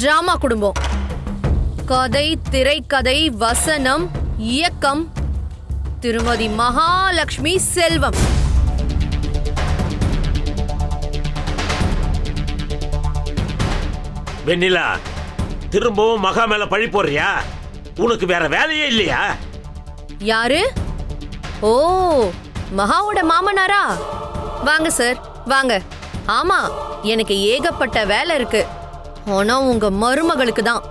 Drama குடும்பம். கதை, திரைக்கதை, வசனம், இயக்கம் திருமதி மகாலட்சுமி செல்வம். வெண்ணிலா, திரும்பவும் மகா மேல பழி போடுறியா? உனக்கு வேற வேலையே இல்லையா? யாரு? ஓ, மகாவோட மாமனாரா? வாங்க சார், வாங்க. ஆமா, எனக்கு ஏகப்பட்ட வேலை இருக்கு. ஆனா உங்க மருமகளுக்கு தான்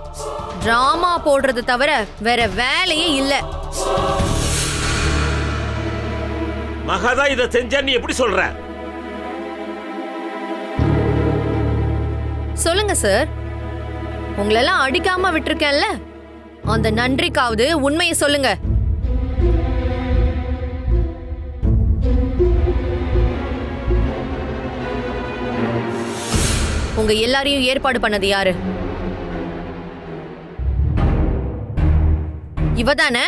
டிராமா போடுறது தவிர வேற வேலையே இல்ல. மகாதான் இதை செஞ்சா நீ எப்படி சொல்ற? சொல்லுங்க சார், உங்களெல்லாம் அடிக்காம விட்டுருக்கேன்ல, அந்த நன்றிக்காவது உண்மையை சொல்லுங்க. உங்க எல்லாரையும் ஏற்பாடு பண்ணது யாரு? இவதானே?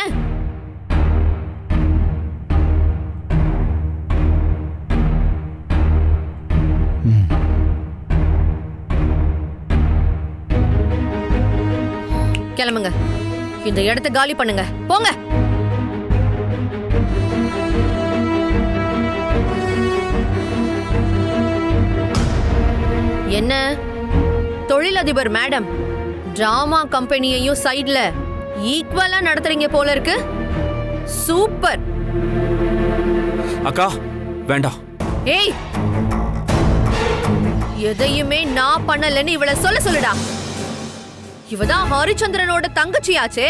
கிளம்புங்க, இந்த இடத்தை காலி பண்ணுங்க, போங்க. என்ன தொழிலதிபர் மேடம், டிராமா கம்பெனியையும் சைடுல ஈக்குவலா நடத்துறீங்க போல இருக்கு. சூப்பர். அக்கா வேண்டாம். ஏய், எதையுமே நான் பண்ணலன்னு இவளை சொல்லுடா. இவதான் ஹரிச்சந்திரனோட தங்கச்சியாச்சே.